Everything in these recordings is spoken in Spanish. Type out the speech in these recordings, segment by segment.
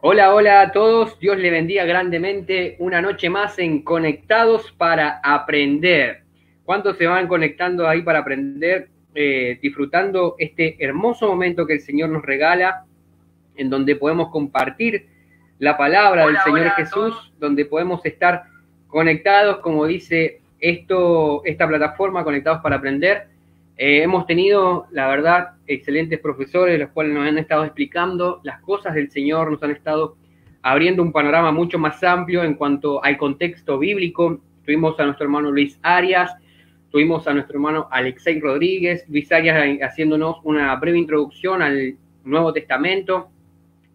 Hola, hola a todos, Dios le bendiga grandemente, una noche más en Conectados para Aprender. ¿Cuántos se van conectando ahí para aprender, disfrutando este hermoso momento que el Señor nos regala, en donde podemos compartir la palabra del Señor Jesús, donde podemos estar conectados, como dice esta plataforma, Conectados para Aprender? Hemos tenido, la verdad, excelentes profesores, los cuales nos han estado explicando las cosas del Señor, nos han estado abriendo un panorama mucho más amplio en cuanto al contexto bíblico. Tuvimos a nuestro hermano Luis Arias, tuvimos a nuestro hermano Alexei Rodríguez, Luis Arias haciéndonos una breve introducción al Nuevo Testamento,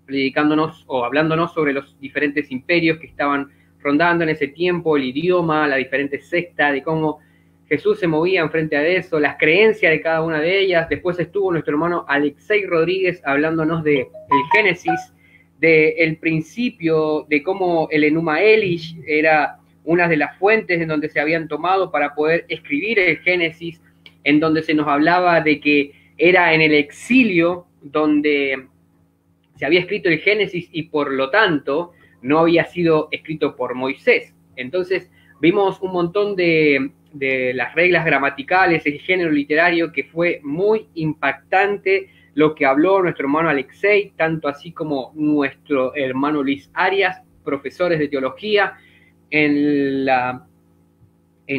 predicándonos o hablándonos sobre los diferentes imperios que estaban rondando en ese tiempo, el idioma, la diferente secta, de cómo Jesús se movía enfrente a eso, las creencias de cada una de ellas. Después estuvo nuestro hermano Alexei Rodríguez hablándonos de el Génesis, del principio, de cómo el Enuma Elish era una de las fuentes en donde se habían tomado para poder escribir el Génesis, en donde se nos hablaba de que era en el exilio donde se había escrito el Génesis y por lo tanto no había sido escrito por Moisés. Entonces vimos un montón de las reglas gramaticales, el género literario, que fue muy impactante lo que habló nuestro hermano Alexei, tanto así como nuestro hermano Luis Arias, profesores de teología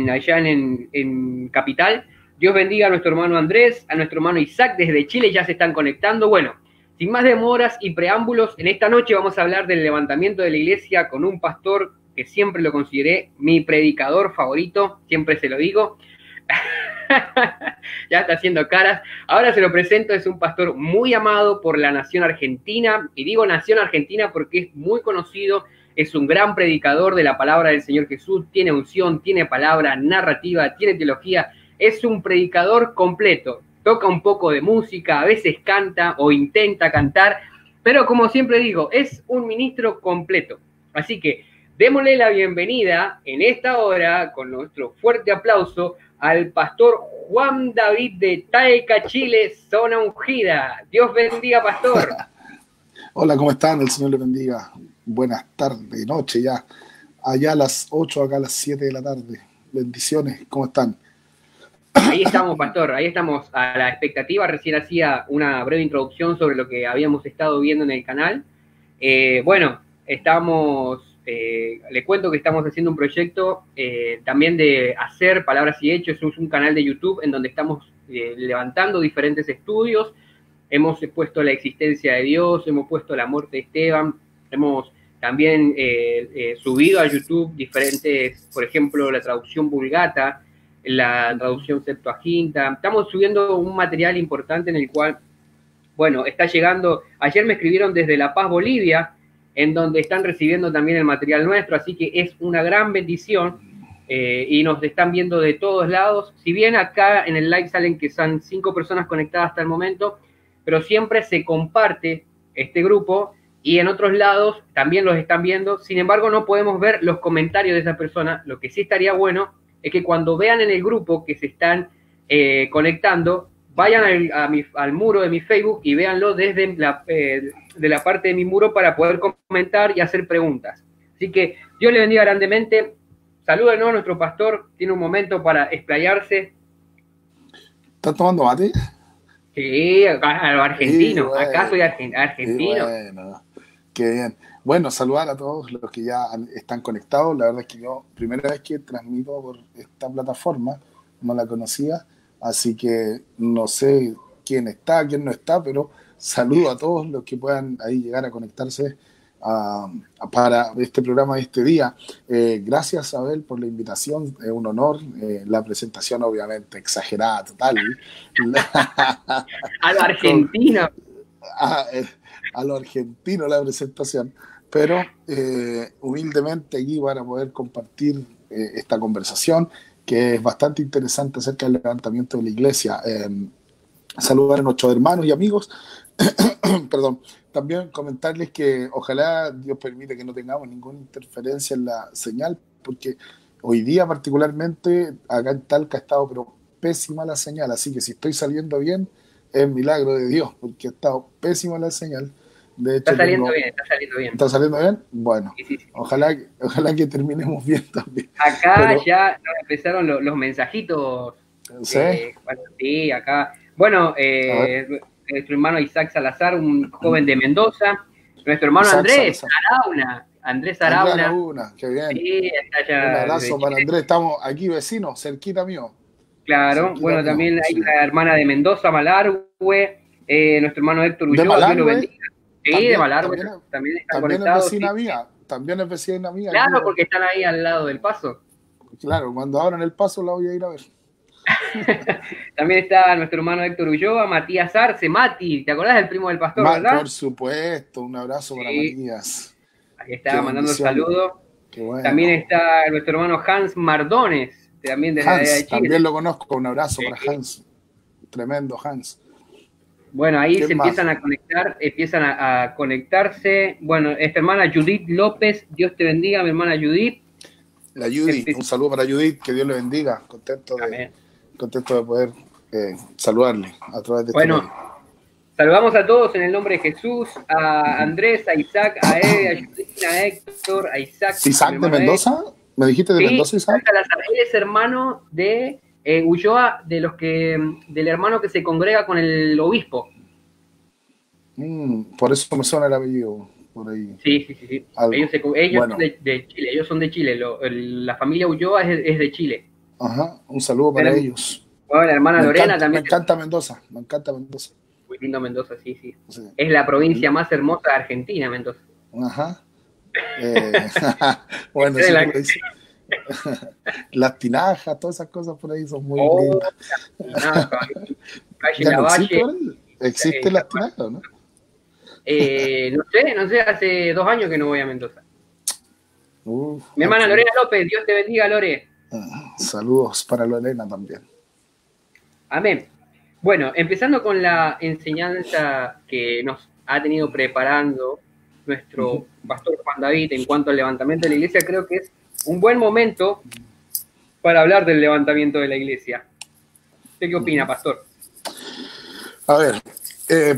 allá en Capital. Dios bendiga a nuestro hermano Andrés, a nuestro hermano Isaac desde Chile, ya se están conectando. Bueno, sin más demoras y preámbulos, en esta noche vamos a hablar del levantamiento de la iglesia con un pastor que siempre lo consideré mi predicador favorito, siempre se lo digo. Ya está haciendo caras. Ahora se lo presento, es un pastor muy amado por la nación argentina, y digo nación argentina porque es muy conocido, es un gran predicador de la palabra del Señor Jesús, tiene unción, tiene palabra, narrativa, tiene teología, es un predicador completo. Toca un poco de música, a veces canta o intenta cantar, pero como siempre digo, es un ministro completo. Así que démosle la bienvenida en esta hora, con nuestro fuerte aplauso, al pastor Juan David de Talca, Chile, zona ungida. Dios bendiga, pastor. Hola, ¿cómo están? El Señor les bendiga. Buenas tardes, noche ya. Allá a las 8, acá a las 7 de la tarde. Bendiciones, ¿cómo están? Ahí estamos, pastor, ahí estamos a la expectativa. Recién hacía una breve introducción sobre lo que habíamos estado viendo en el canal. Bueno, le cuento que estamos haciendo un proyecto también de hacer palabras y hechos. Es un canal de YouTube en donde estamos levantando diferentes estudios. Hemos puesto la existencia de Dios, hemos puesto la muerte de Esteban, hemos también subido a YouTube diferentes, por ejemplo, la traducción Vulgata, la traducción Septuaginta. Estamos subiendo un material importante en el cual, bueno, está llegando. Ayer me escribieron desde La Paz, Bolivia, en donde están recibiendo también el material nuestro, así que es una gran bendición y nos están viendo de todos lados. Si bien acá en el live salen que son 5 personas conectadas hasta el momento, pero siempre se comparte este grupo y en otros lados también los están viendo. Sin embargo, no podemos ver los comentarios de esa persona. Lo que sí estaría bueno es que cuando vean en el grupo que se están conectando, vayan al muro de mi Facebook y véanlo desde de la parte de mi muro para poder comentar y hacer preguntas. Así que Dios le bendiga grandemente. Salúdenos, nuestro pastor tiene un momento para explayarse. ¿Están tomando mate? Sí, a lo argentino. Bueno, Acá soy argentino. bueno, qué bien. Bueno, saludar a todos los que ya están conectados. La verdad es que yo, primera vez que transmito por esta plataforma, no la conocía, así que no sé quién está, quién no está, pero saludo a todos los que puedan ahí llegar a conectarse para este programa de este día. Gracias, Abel, por la invitación, es un honor. La presentación, obviamente, exagerada, total. A lo Con, argentino. a, a lo argentino la presentación, pero humildemente aquí para poder compartir esta conversación que es bastante interesante acerca del levantamiento de la iglesia. Saludar a nuestros hermanos y amigos. Perdón. También comentarles que ojalá Dios permita que no tengamos ninguna interferencia en la señal, porque hoy día particularmente acá en Talca ha estado pero pésima la señal, así que si estoy saliendo bien es milagro de Dios, porque ha estado pésima la señal. De hecho, Está saliendo bien, está saliendo bien. ¿Está saliendo bien? Bueno, Sí, sí, sí. ojalá que terminemos bien también. Acá Pero, ya nos empezaron los mensajitos. ¿sí? Bueno, sí, acá. Bueno, A ver, nuestro hermano Isaac Salazar, un joven de Mendoza. Nuestro hermano Isaac Andrés Salazar. Arauna. Andrés Andrea Arauna. Laguna, qué bien. Sí, está Un allá desde abrazo para Chile. Andrés. Estamos aquí vecinos, cerquita mío. Claro. Cerquita Bueno, mío. también hay Sí. una hermana de Mendoza, Malargüe. Nuestro hermano Héctor De Ulloa, Dios lo Malargüe, bendiga. Sí, de Malargüe también, también están también es conectados. Sí, vecina sí. mía. También es vecina mía aquí. Claro, porque están ahí al lado del paso. Claro, cuando abran el paso la voy a ir a ver. También está nuestro hermano Héctor Ulloa, Matías Arce, Mati, ¿te acordás del primo del pastor, verdad? Por supuesto, un abrazo para Sí, Matías. ahí Qué está mandando el bendición. saludo. Qué bueno. También está nuestro hermano Hans Mardones, también desde allá de Hans, también Chile. lo conozco. Un abrazo para Sí. Hans. Tremendo Hans. Bueno, ahí ¿Quién se más? empiezan a conectar, empiezan a conectarse. Bueno, esta hermana Judith López, Dios te bendiga, mi hermana Judith. La Judith. Un saludo para Judith. Que Dios le bendiga. Amén. Contento de poder saludarle a través de este Bueno, medio. saludamos a todos en el nombre de Jesús, a Andrés, a Isaac, a Eve, a Judith, a Héctor, a Isaac. ¿Isaac de Mendoza? ¿Me dijiste de Sí, Mendoza, Isaac? él es hermano de Ulloa, del hermano que se congrega con el obispo. Por eso me suena el apellido. Por ahí. Sí, sí, sí, sí. Algo. Ellos Bueno. son de Chile, ellos son de Chile. La familia Ulloa es de Chile. Ajá. Un saludo para ellos. Bueno, la hermana Lorena también. Me encanta Mendoza. Me encanta Mendoza. Muy lindo Mendoza, sí, sí. Sí. Es la provincia más hermosa de Argentina, Mendoza. Ajá. Bueno, sí, las tinajas, todas esas cosas por ahí son muy lindas. Calle ¿Ya no Lavalle. existe las tinajas, no? No sé, hace 2 años que no voy a Mendoza. Mi hermana Lorena López, Dios te bendiga, Lore. Saludos para Lorena también. Amén. Bueno, empezando con la enseñanza que nos ha tenido preparando nuestro pastor Juan David en cuanto al levantamiento de la iglesia, creo que es un buen momento para hablar del levantamiento de la iglesia. ¿Usted qué opina, pastor? A ver,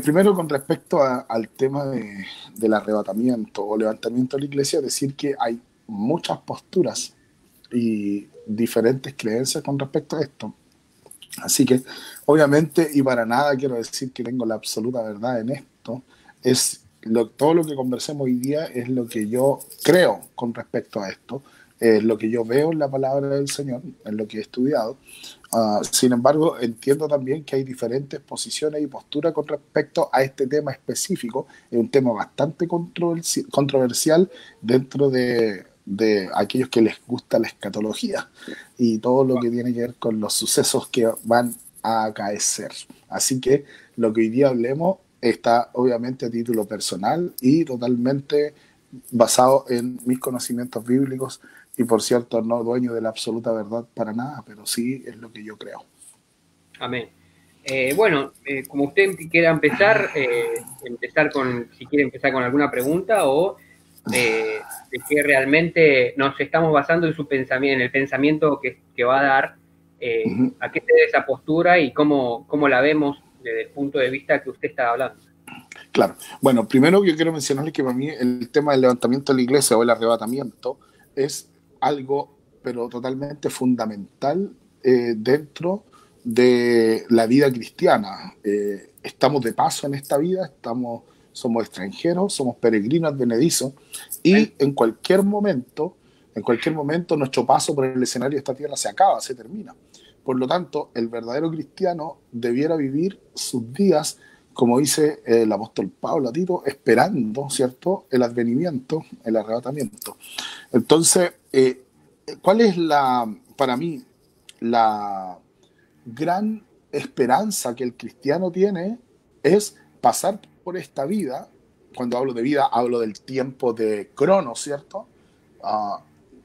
primero con respecto al tema del arrebatamiento o levantamiento de la iglesia, decir que hay muchas posturas y diferentes creencias con respecto a esto. Así que, obviamente, y para nada quiero decir que tengo la absoluta verdad en esto, todo lo que conversemos hoy día es lo que yo creo con respecto a esto, es lo que yo veo en la palabra del Señor, en lo que he estudiado. Sin embargo, entiendo también que hay diferentes posiciones y posturas con respecto a este tema específico. Es un tema bastante controversial dentro de aquellos que les gusta la escatología y todo lo que tiene que ver con los sucesos que van a acaecer. Así que lo que hoy día hablemos está obviamente a título personal y totalmente basado en mis conocimientos bíblicos y, por cierto, no dueño de la absoluta verdad para nada, pero sí es lo que yo creo. Amén. Bueno, como usted quiera empezar, si quiere empezar con alguna pregunta o de que realmente nos estamos basando en su pensamiento, en el pensamiento que va a dar, a qué se debe esa postura y cómo la vemos desde el punto de vista que usted está hablando. Claro. Bueno, primero yo quiero mencionarle que para mí el tema del levantamiento de la iglesia o el arrebatamiento es algo, pero totalmente fundamental dentro de la vida cristiana. Estamos de paso en esta vida, somos extranjeros, somos peregrinos advenedizos y en cualquier momento nuestro paso por el escenario de esta tierra se acaba, se termina. Por lo tanto, el verdadero cristiano debiera vivir sus días, como dice el apóstol Pablo a Tito, esperando, ¿cierto?, el advenimiento, el arrebatamiento. Entonces, ¿cuál es para mí, la gran esperanza que el cristiano tiene? Es pasar por esta vida. Cuando hablo de vida, hablo del tiempo de Cronos, ¿cierto?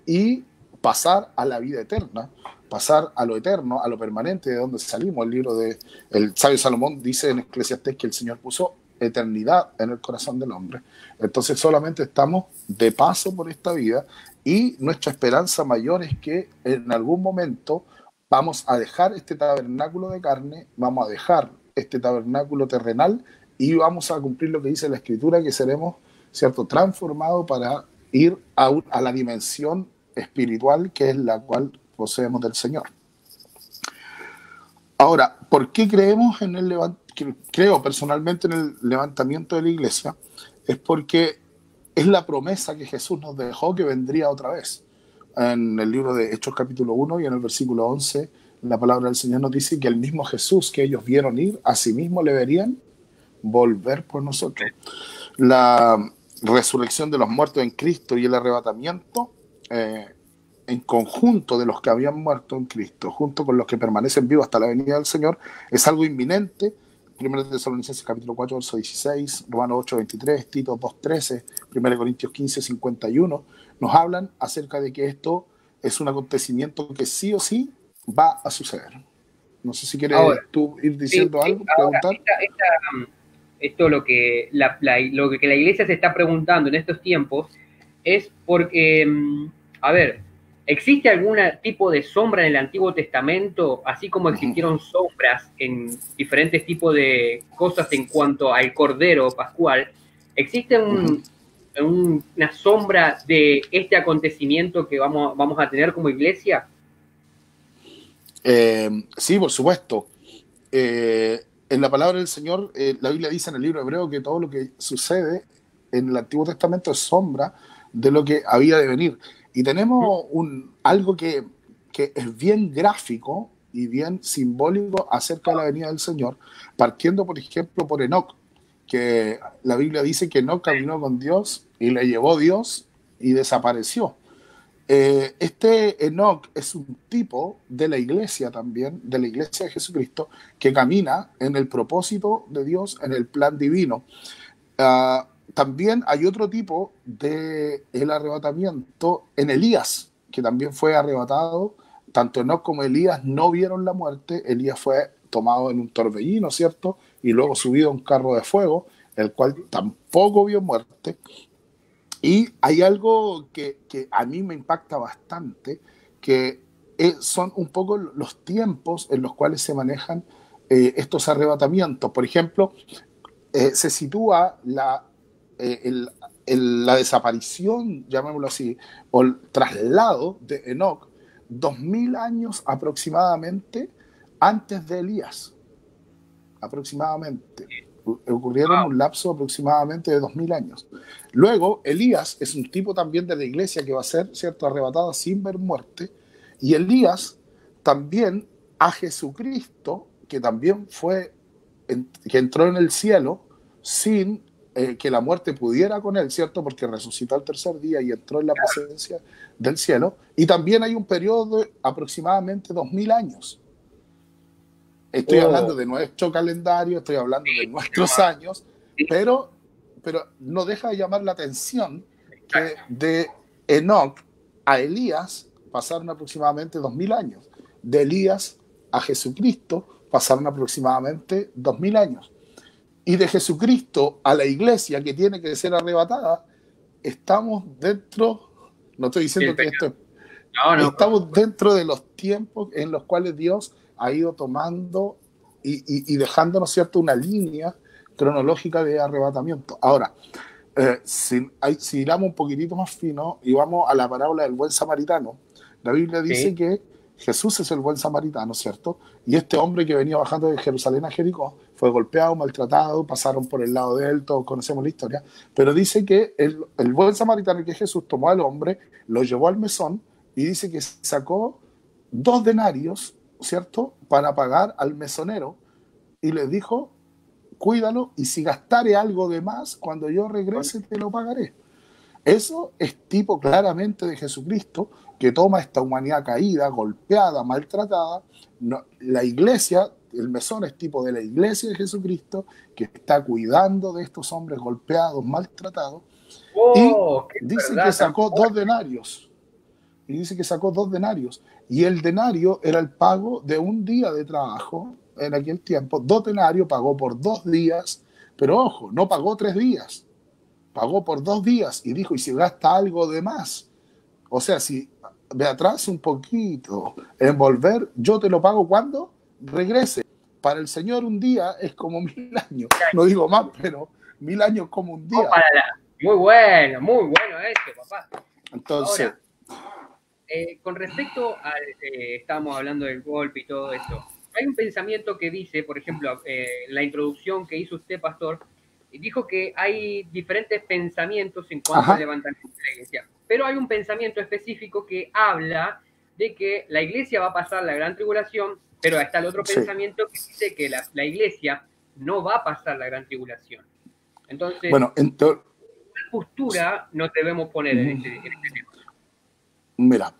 Y pasar a la vida eterna, pasar a lo eterno, a lo permanente, de donde salimos. El libro el sabio Salomón dice en Eclesiastés que el Señor puso eternidad en el corazón del hombre. Entonces solamente estamos de paso por esta vida y nuestra esperanza mayor es que en algún momento vamos a dejar este tabernáculo de carne, vamos a dejar este tabernáculo terrenal y vamos a cumplir lo que dice la Escritura, que seremos, ¿cierto?, transformados para ir a la dimensión espiritual que es la cual poseemos del Señor. Ahora, ¿por qué creemos en el creo personalmente en el levantamiento de la iglesia? Es porque es la promesa que Jesús nos dejó que vendría otra vez. En el libro de Hechos capítulo 1 y en el versículo 11, la palabra del Señor nos dice que el mismo Jesús que ellos vieron ir, a sí mismo le verían volver por nosotros. La resurrección de los muertos en Cristo y el arrebatamiento en conjunto de los que habían muerto en Cristo, junto con los que permanecen vivos hasta la venida del Señor, es algo inminente. 1 Tesalonicenses capítulo 4, verso 16, Romanos 8, 23, Tito 2, 13, 1 Corintios 15, 51, nos hablan acerca de que esto es un acontecimiento que sí o sí va a suceder. No sé si quieres ahora, tú ir diciendo algo, preguntar. Esto lo que la iglesia se está preguntando en estos tiempos es porque, a ver, ¿existe algún tipo de sombra en el Antiguo Testamento, así como existieron sombras en diferentes tipos de cosas en cuanto al Cordero Pascual? ¿Existe una sombra de este acontecimiento que vamos a tener como iglesia? Sí, por supuesto. En la palabra del Señor, la Biblia dice en el libro hebreo que todo lo que sucede en el Antiguo Testamento es sombra de lo que había de venir. Y tenemos algo que es bien gráfico y bien simbólico acerca de la venida del Señor, partiendo, por ejemplo, por Enoc, que la Biblia dice que Enoc caminó con Dios y le llevó Dios y desapareció. Este Enoc es un tipo de la iglesia también, de la iglesia de Jesucristo, que camina en el propósito de Dios, en el plan divino. También hay otro tipo de el arrebatamiento en Elías, que también fue arrebatado. Tanto Enoc como Elías no vieron la muerte. Elías fue tomado en un torbellino, ¿cierto? Y luego subido a un carro de fuego, el cual tampoco vio muerte. Y hay algo que a mí me impacta bastante, que son un poco los tiempos en los cuales se manejan estos arrebatamientos. Por ejemplo, se sitúa la desaparición, llamémoslo así, o el traslado de Enoc 2000 años aproximadamente antes de Elías. Aproximadamente. Ocurrieron un lapso aproximadamente de 2000 años. Luego, Elías es un tipo también de la iglesia que va a ser, ¿cierto?, arrebatado sin ver muerte. Y Elías también a Jesucristo, que también que entró en el cielo sin que la muerte pudiera con él, ¿cierto?, porque resucitó al tercer día y entró en la presencia del cielo. Y también hay un periodo de aproximadamente 2000 años. Estoy hablando de nuestro calendario, estoy hablando de nuestros años, pero no deja de llamar la atención que de Enoc a Elías pasaron aproximadamente 2000 años. De Elías a Jesucristo pasaron aproximadamente 2000 años. Y de Jesucristo a la iglesia que tiene que ser arrebatada, estamos dentro, no estoy diciendo que esto, estamos dentro de los tiempos en los cuales Dios ha ido tomando y dejándonos, ¿cierto?, una línea cronológica de arrebatamiento. Ahora, si iramos un poquitito más fino y vamos a la parábola del buen samaritano, la Biblia dice que Jesús es el buen samaritano, ¿cierto? Y este hombre que venía bajando de Jerusalén a Jericó fue golpeado, maltratado, pasaron por el lado de él, todos conocemos la historia, pero dice que el buen samaritano, que Jesús, tomó al hombre, lo llevó al mesón y dice que sacó 2 denarios, ¿cierto?, para pagar al mesonero, y le dijo: cuídalo, y si gastare algo de más, cuando yo regrese te lo pagaré. Eso es tipo claramente de Jesucristo, que toma esta humanidad caída, golpeada, maltratada. La iglesia, el mesón es tipo de la iglesia de Jesucristo, que está cuidando de estos hombres golpeados, maltratados, y dice que sacó 2 denarios. Y dice que sacó 2 denarios. Y el denario era el pago de un día de trabajo en aquel tiempo. 2 denarios, pagó por 2 días, pero ojo, no pagó 3 días, pagó por 2 días. Y dijo: y si gasta algo de más, o sea, si me atraso un poquito en volver, yo te lo pago cuando regrese. para el Señor un día es como 1000 años. No digo más, pero 1000 años como un día. Muy bueno eso, papá. Entonces, ahora, con respecto a, estábamos hablando del golpe y todo eso, hay un pensamiento que dice, por ejemplo, la introducción que hizo usted, pastor, dijo que hay diferentes pensamientos en cuanto al levantamiento de la iglesia, pero hay un pensamiento específico que habla de que la iglesia va a pasar la gran tribulación, pero está el otro pensamiento que dice que la iglesia no va a pasar la gran tribulación. Entonces, bueno, ¿qué postura nos debemos poner en este tema? Mira,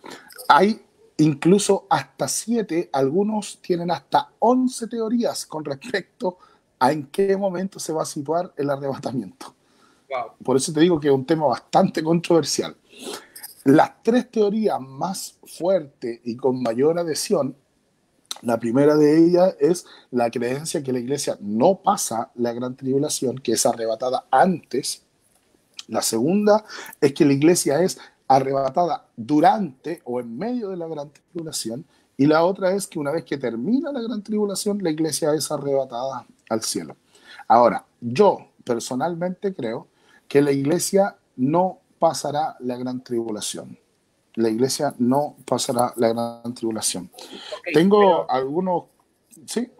hay incluso hasta 7, algunos tienen hasta 11 teorías con respecto a en qué momento se va a situar el arrebatamiento. Wow. Por eso te digo que es un tema bastante controversial. Las 3 teorías más fuertes y con mayor adhesión, la primera de ellas es la creencia que la iglesia no pasa la gran tribulación, que es arrebatada antes. La segunda es que la iglesia es arrebatada durante o en medio de la gran tribulación, y la otra es que una vez que termina la gran tribulación, la iglesia es arrebatada al cielo. Ahora, yo personalmente creo que la iglesia no pasará la gran tribulación. La iglesia no pasará la gran tribulación. Okay, tengo algunos... Sí.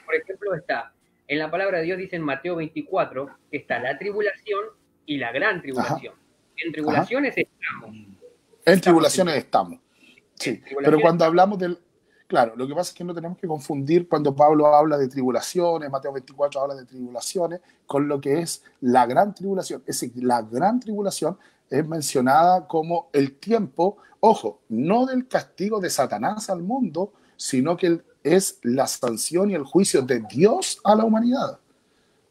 Por ejemplo, está, en la palabra de Dios dice en Mateo 24, que está la tribulación y la gran tribulación. Ajá. En tribulaciones estamos. En tribulaciones estamos. Sí, pero cuando hablamos del... Claro, lo que pasa es que no tenemos que confundir cuando Pablo habla de tribulaciones, Mateo 24 habla de tribulaciones, con lo que es la gran tribulación. Es decir, la gran tribulación es mencionada como el tiempo, ojo, no del castigo de Satanás al mundo, sino que es la sanción y el juicio de Dios a la humanidad.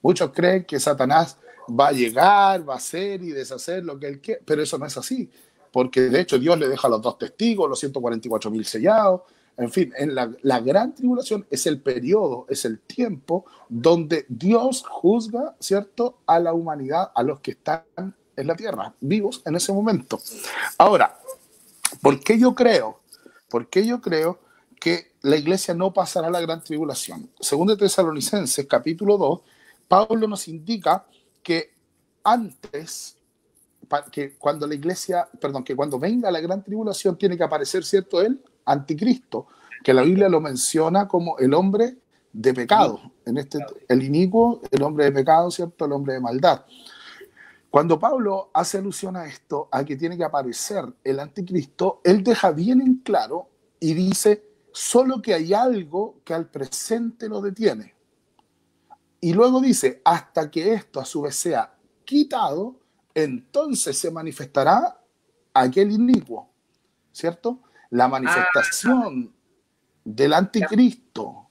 Muchos creen que Satanás va a llegar, va a hacer y deshacer lo que él quiere, pero eso no es así, porque de hecho Dios le deja a los 2 testigos, los 144.000 sellados. En fin, en la gran tribulación es el periodo, es el tiempo donde Dios juzga, ¿cierto?, a la humanidad, a los que están en la tierra, vivos en ese momento. Ahora, ¿por qué yo creo que la iglesia no pasará la gran tribulación? Según de Tesalonicenses, capítulo 2, Pablo nos indica que antes, que cuando la iglesia, perdón, que cuando venga la gran tribulación tiene que aparecer, ¿cierto?, el anticristo, que la Biblia lo menciona como el hombre de pecado, el inicuo, el hombre de pecado, ¿cierto?, el hombre de maldad. Cuando Pablo hace alusión a esto, a que tiene que aparecer el anticristo, él deja bien en claro y dice solo que hay algo que al presente lo detiene. Y luego dice, hasta que esto a su vez sea quitado, entonces se manifestará aquel inicuo, ¿cierto? La manifestación del anticristo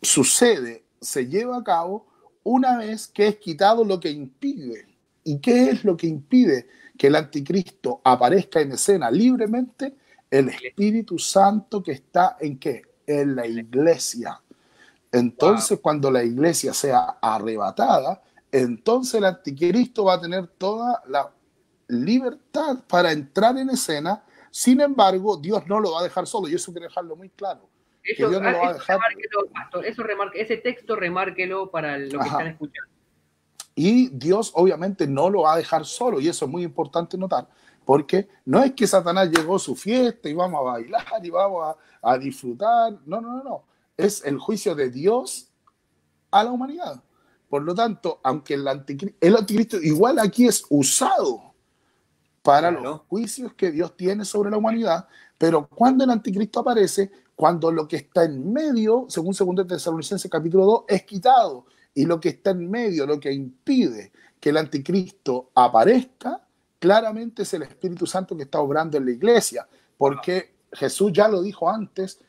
sucede, se lleva a cabo una vez que es quitado lo que impide. ¿Y qué es lo que impide que el anticristo aparezca en escena libremente? El Espíritu Santo que está ¿en qué? En la iglesia. Entonces, cuando la iglesia sea arrebatada, entonces el anticristo va a tener toda la libertad para entrar en escena. Sin embargo, Dios no lo va a dejar solo, y eso quiero dejarlo muy claro. Eso, Dios no lo va a dejar. Pastor, ese texto remárquelo para lo que están escuchando. Y Dios obviamente no lo va a dejar solo, y eso es muy importante notar, porque no es que Satanás llegó a su fiesta y vamos a bailar y vamos a disfrutar. No. Es el juicio de Dios a la humanidad. Por lo tanto, aunque el anticristo igual aquí es usado para los juicios que Dios tiene sobre la humanidad, pero cuando el anticristo aparece, cuando lo que está en medio, según 2 Tesalonicenses capítulo 2, es quitado, y lo que está en medio, lo que impide que el anticristo aparezca, claramente es el Espíritu Santo que está obrando en la iglesia, porque Jesús ya lo dijo antes: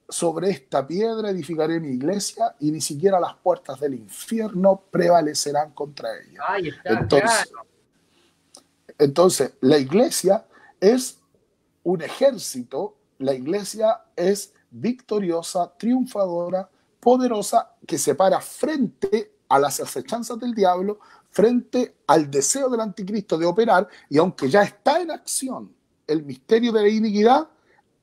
sobre esta piedra edificaré mi iglesia y ni siquiera las puertas del infierno prevalecerán contra ella. Ahí está, entonces, la iglesia es un ejército, la iglesia es victoriosa, triunfadora, poderosa, que se para frente a las acechanzas del diablo, frente al deseo del anticristo de operar, y aunque ya está en acción el misterio de la iniquidad,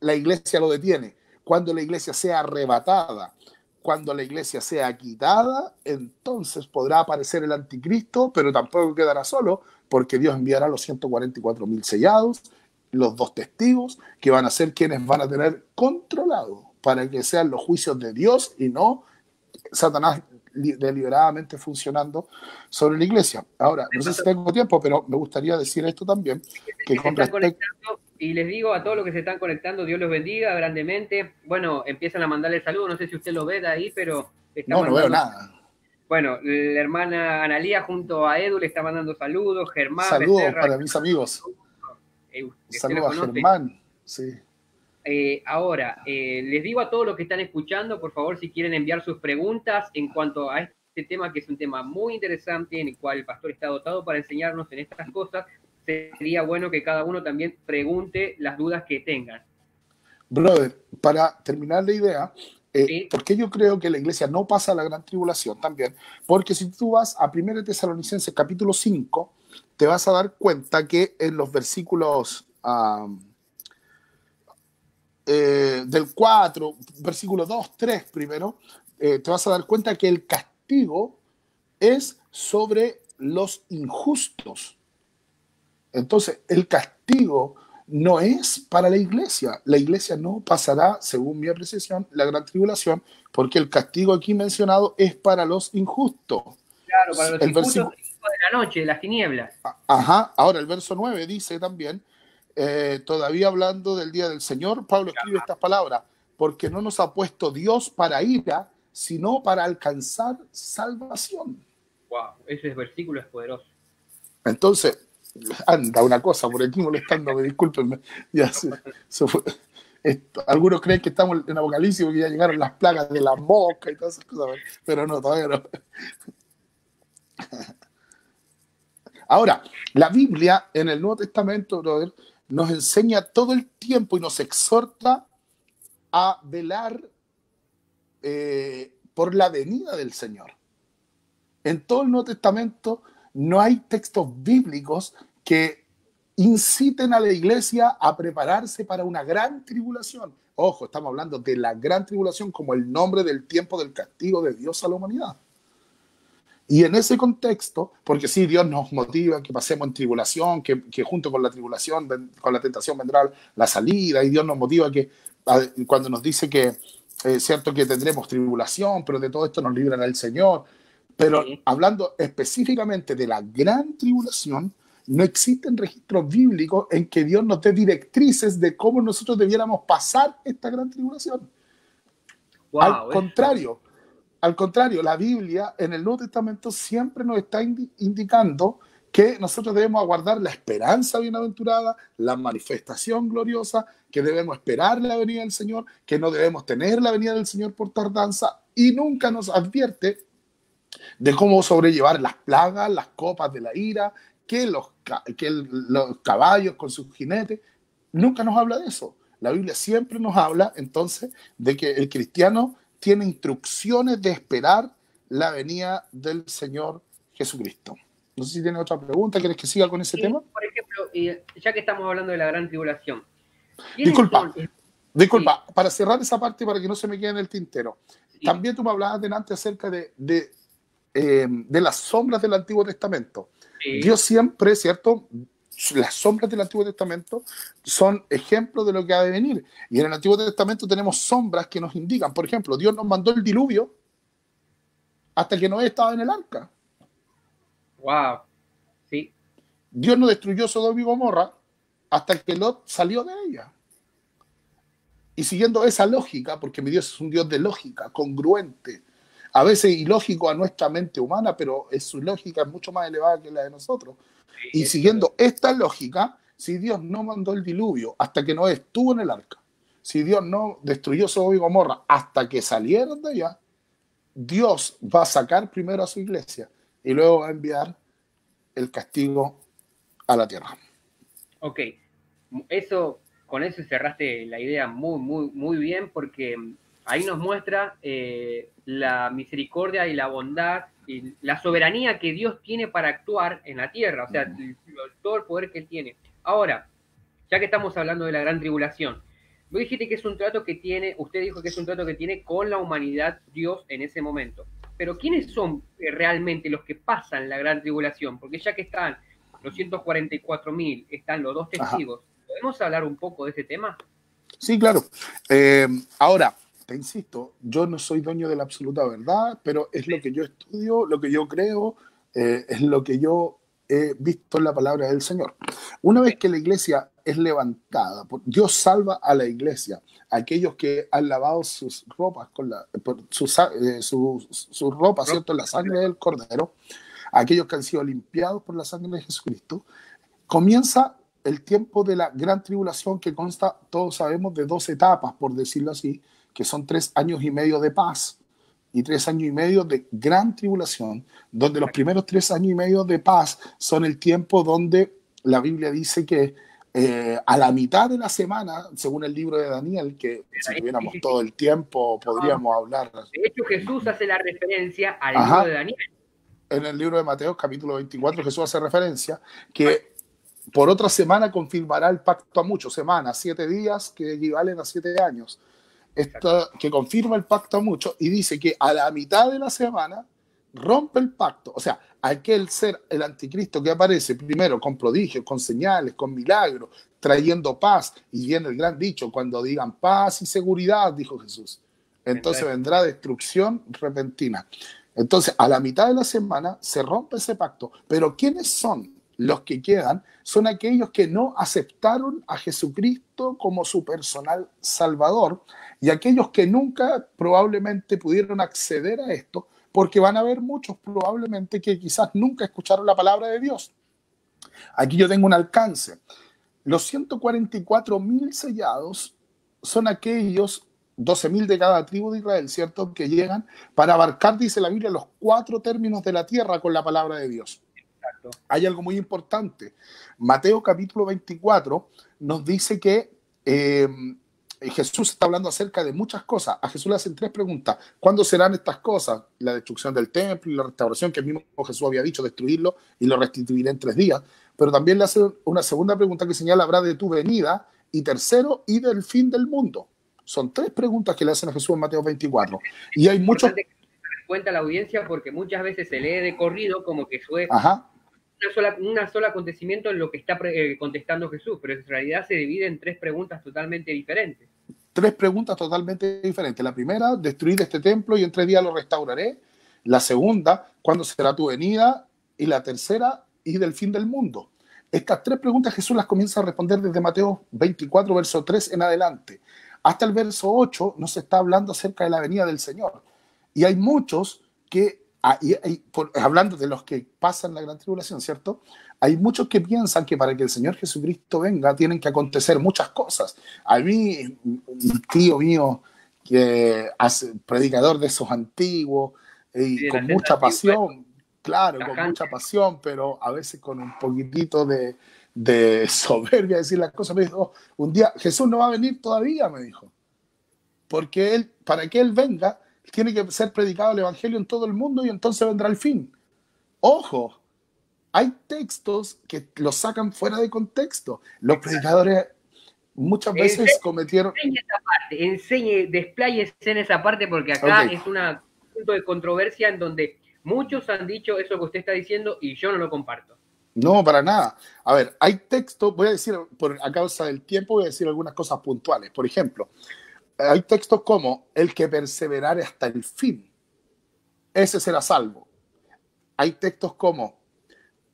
la iglesia lo detiene. Cuando la iglesia sea arrebatada cuando la iglesia sea quitada, entonces podrá aparecer el anticristo, pero tampoco quedará solo, porque Dios enviará los 144.000 sellados, los 2 testigos, que van a ser quienes van a tener controlado, para que sean los juicios de Dios y no Satanás deliberadamente funcionando sobre la iglesia. Ahora, no sé si tengo tiempo, pero me gustaría decir esto también, que con respecto... Y les digo a todos los que se están conectando, Dios los bendiga grandemente. Bueno, empiezan a mandarle saludos, no sé si usted lo ve de ahí, pero... No veo nada. Bueno, la hermana Analía junto a Edu le está mandando saludos, Germán Saludos Becerra, para mis amigos. Saludos a Germán, sí. Ahora, les digo a todos los que están escuchando, por favor, si quieren enviar sus preguntas en cuanto a este tema, que es un tema muy interesante, en el cual el pastor está dotado para enseñarnos en estas cosas, sería bueno que cada uno también pregunte las dudas que tengan. Brother, para terminar la idea, ¿sí? ¿por qué yo creo que la iglesia no pasa la gran tribulación también? Porque si tú vas a 1 Tesalonicenses capítulo 5, te vas a dar cuenta que en los versículos... del 4, versículo 2, 3 primero, te vas a dar cuenta que el castigo es sobre los injustos. Entonces, el castigo no es para la iglesia. La iglesia no pasará, según mi apreciación, la gran tribulación, porque el castigo aquí mencionado es para los injustos. Claro, para los injustos de la noche, de las tinieblas. Ajá, ahora el verso 9 dice también, todavía hablando del día del Señor, Pablo escribe estas palabras: porque no nos ha puesto Dios para ira, sino para alcanzar salvación. Wow, ese versículo es poderoso. Entonces, anda una cosa por aquí molestándome, discúlpenme. Ya se fue. Algunos creen que estamos en Apocalipsis porque ya llegaron las plagas de la mosca y todas esas cosas, pero no, todavía no. Ahora, la Biblia en el Nuevo Testamento, brother, nos enseña todo el tiempo y nos exhorta a velar por la venida del Señor. En todo el Nuevo Testamento no hay textos bíblicos que inciten a la iglesia a prepararse para una gran tribulación. Ojo, estamos hablando de la gran tribulación como el nombre del tiempo del castigo de Dios a la humanidad. Y en ese contexto, porque sí, Dios nos motiva a que pasemos en tribulación, que junto con la tribulación, con la tentación vendrá la salida, y Dios nos motiva a que cuando nos dice que es cierto que tendremos tribulación, pero de todo esto nos librará el Señor. Pero sí, hablando específicamente de la gran tribulación, no existen registros bíblicos en que Dios nos dé directrices de cómo nosotros debiéramos pasar esta gran tribulación. Wow, al contrario, la Biblia en el Nuevo Testamento siempre nos está indicando que nosotros debemos aguardar la esperanza bienaventurada, la manifestación gloriosa, que debemos esperar la venida del Señor, que no debemos tener la venida del Señor por tardanza, y nunca nos advierte de cómo sobrellevar las plagas, las copas de la ira, que los caballos con sus jinetes. Nunca nos habla de eso. La Biblia siempre nos habla entonces de que el cristiano tiene instrucciones de esperar la venida del Señor Jesucristo. No sé si tiene otra pregunta. ¿Quieres que siga con ese tema? Por ejemplo, ya que estamos hablando de la gran tribulación. Disculpa, sí, para cerrar esa parte, para que no se me quede en el tintero. Sí. También tú me hablabas delante acerca de las sombras del Antiguo Testamento. Sí. Dios siempre, ¿cierto? Las sombras del Antiguo Testamento son ejemplos de lo que ha de venir. Y en el Antiguo Testamento tenemos sombras que nos indican. Por ejemplo, Dios nos mandó el diluvio hasta que Noé estaba en el arca. Wow. Sí. Dios no destruyó Sodoma y Gomorra hasta que Lot salió de ella. Y siguiendo esa lógica, porque mi Dios es un Dios de lógica, congruente, a veces ilógico a nuestra mente humana, pero su lógica es mucho más elevada que la de nosotros. Y siguiendo esta lógica, si Dios no mandó el diluvio hasta que Noé estuvo en el arca, si Dios no destruyó Sodoma y Gomorra hasta que salieron de allá, Dios va a sacar primero a su iglesia y luego va a enviar el castigo a la tierra. Ok, con eso cerraste la idea muy bien, porque ahí nos muestra la misericordia y la bondad y la soberanía que Dios tiene para actuar en la tierra, o sea, todo el poder que Él tiene. Ahora, ya que estamos hablando de la gran tribulación, Vos dijiste que es un trato que tiene, usted dijo que es un trato que tiene con la humanidad Dios en ese momento. Pero ¿quiénes son realmente los que pasan la gran tribulación? Porque ya que están los 144.000, están los dos Ajá. testigos, ¿podemos hablar un poco de este tema? Sí, claro. Ahora, te insisto, yo no soy dueño de la absoluta verdad, pero es lo que yo estudio, lo que yo creo, es lo que yo he visto en la palabra del Señor. Una vez Okay. que la iglesia es levantada, Dios salva a la iglesia, a aquellos que han lavado sus ropas con su ropa, ¿cierto?, en la sangre del Cordero, a aquellos que han sido limpiados por la sangre de Jesucristo. Comienza el tiempo de la gran tribulación, que consta, todos sabemos, de 2 etapas, por decirlo así, que son 3 años y medio de paz y 3 años y medio de gran tribulación, donde los primeros 3 años y medio de paz son el tiempo donde la Biblia dice que a la mitad de la semana, según el libro de Daniel, que si Sí, tuviéramos sí, sí. todo el tiempo No, podríamos hablar. de hecho, Jesús hace la referencia al libro de Ajá, Daniel. en el libro de Mateo, capítulo 24, Jesús hace referencia que por otra semana confirmará el pacto a muchos, semanas, 7 días que equivalen a 7 años. Exacto. Que confirma el pacto a muchos y dice que a la mitad de la semana rompe el pacto. O sea, aquel ser, el anticristo que aparece primero con prodigios, con señales, con milagros, trayendo paz, y viene el gran dicho, cuando digan paz y seguridad, dijo Jesús, entonces vendrá destrucción repentina. Entonces, a la mitad de la semana se rompe ese pacto. Pero ¿quiénes son los que quedan? Son aquellos que no aceptaron a Jesucristo como su personal salvador, y aquellos que nunca probablemente pudieron acceder a esto, porque van a haber muchos probablemente que quizás nunca escucharon la palabra de Dios. Aquí yo tengo un alcance. Los 144.000 sellados son aquellos 12.000 de cada tribu de Israel, ¿cierto?, que llegan para abarcar, dice la Biblia, los 4 términos de la tierra con la palabra de Dios. Exacto. Hay algo muy importante. Mateo capítulo 24 nos dice que Jesús está hablando acerca de muchas cosas. A Jesús le hacen 3 preguntas. ¿Cuándo serán estas cosas? La destrucción del templo y la restauración, que el mismo Jesús había dicho, destruirlo y lo restituiré en 3 días. Pero también le hace una segunda pregunta que señala, habrá de tu venida, y tercero, y del fin del mundo. Son 3 preguntas que le hacen a Jesús en Mateo 24. Y hay Es muchos... importante que se cuenta a la audiencia porque muchas veces se lee de corrido como que fue Ajá. una sola acontecimiento en lo que está contestando Jesús, pero en realidad se divide en 3 preguntas totalmente diferentes. 3 preguntas totalmente diferentes. La primera, destruid este templo y en 3 días lo restauraré. La segunda, ¿cuándo será tu venida? Y la tercera, y del fin del mundo. Estas 3 preguntas Jesús las comienza a responder desde Mateo 24, verso 3 en adelante. Hasta el verso 8 nos está hablando acerca de la venida del Señor. Y hay muchos que, hablando de los que pasan la gran tribulación, ¿cierto? Hay muchos que piensan que para que el Señor Jesucristo venga tienen que acontecer muchas cosas. A mí, un tío mío que hace predicador de esos antiguos y con mucha pasión, claro, con mucha pasión, pero a veces con un poquitito de soberbia decir las cosas, me dijo, un día Jesús no va a venir todavía, me dijo, porque él, para que él venga, tiene que ser predicado el evangelio en todo el mundo y entonces vendrá el fin. Ojo, hay textos que los sacan fuera de contexto. Los predicadores muchas veces cometieron... Enseñe esa parte, despláyese en esa parte, porque acá es un punto de controversia en donde muchos han dicho eso que usted está diciendo y yo no lo comparto. No, para nada. A ver, hay textos, voy a decir, a causa del tiempo, voy a decir algunas cosas puntuales. Por ejemplo, hay textos como el que perseverare hasta el fin, ese será salvo. Hay textos como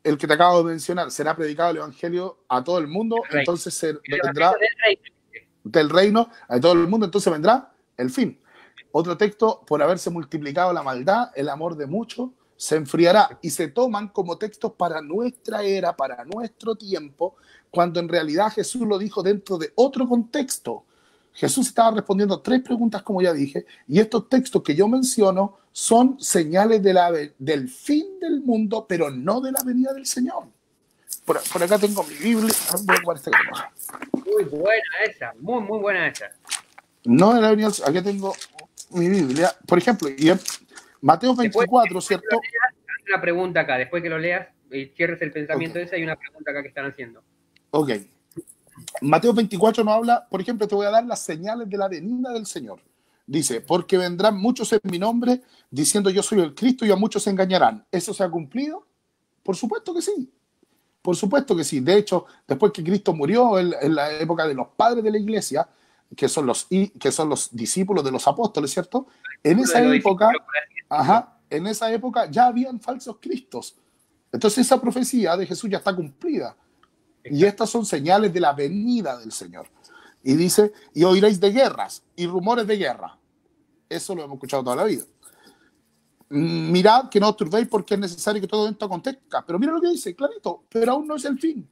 el que te acabo de mencionar, será predicado el evangelio a todo el mundo, entonces vendrá del reino a todo el mundo, entonces vendrá el fin. Otro texto, por haberse multiplicado la maldad, el amor de muchos se enfriará, y se toman como textos para nuestra era, para nuestro tiempo, cuando en realidad Jesús lo dijo dentro de otro contexto. Jesús estaba respondiendo 3 preguntas, como ya dije, y estos textos que yo menciono son señales del fin del mundo, pero no de la venida del Señor. Por acá tengo mi Biblia. Muy buena esa, muy, muy buena esa. No de la venida del Señor, aquí tengo mi Biblia. Por ejemplo, y en Mateo 24, ¿cierto? Hay una pregunta acá, después que lo leas, cierres el pensamiento ese, hay una pregunta acá que están haciendo. Ok. Mateo 24 nos habla, por ejemplo, te voy a dar las señales de la venida del Señor. Dice, porque vendrán muchos en mi nombre diciendo yo soy el Cristo y a muchos se engañarán. ¿Eso se ha cumplido? Por supuesto que sí. Por supuesto que sí. De hecho, después que Cristo murió en la época de los padres de la iglesia, que son los discípulos de los apóstoles, ¿cierto? En esa época, en esa época ya habían falsos cristos. Entonces esa profecía de Jesús ya está cumplida. Y estas son señales de la venida del Señor. Y dice, y oiréis de guerras y rumores de guerra. Eso lo hemos escuchado toda la vida. Mirad que no os turbéis porque es necesario que todo esto acontezca. Pero mira lo que dice, clarito, pero aún no es el fin.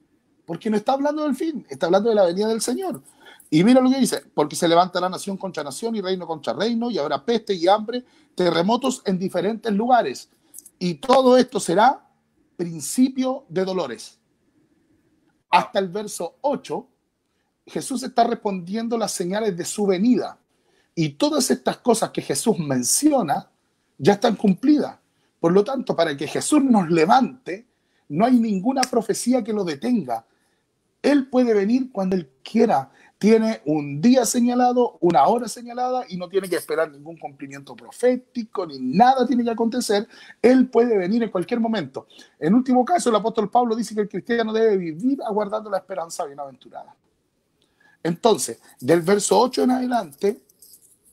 Porque no está hablando del fin, está hablando de la venida del Señor. Y mira lo que dice, porque se levantará nación contra nación y reino contra reino, y habrá peste y hambre, terremotos en diferentes lugares. Y todo esto será principio de dolores. Hasta el verso 8, Jesús está respondiendo las señales de su venida. Y todas estas cosas que Jesús menciona ya están cumplidas. Por lo tanto, para que Jesús nos levante, no hay ninguna profecía que lo detenga. Él puede venir cuando Él quiera. Tiene un día señalado, una hora señalada y no tiene que esperar ningún cumplimiento profético ni nada tiene que acontecer. Él puede venir en cualquier momento. En último caso, el apóstol Pablo dice que el cristiano debe vivir aguardando la esperanza bienaventurada. Entonces, del verso 8 en adelante,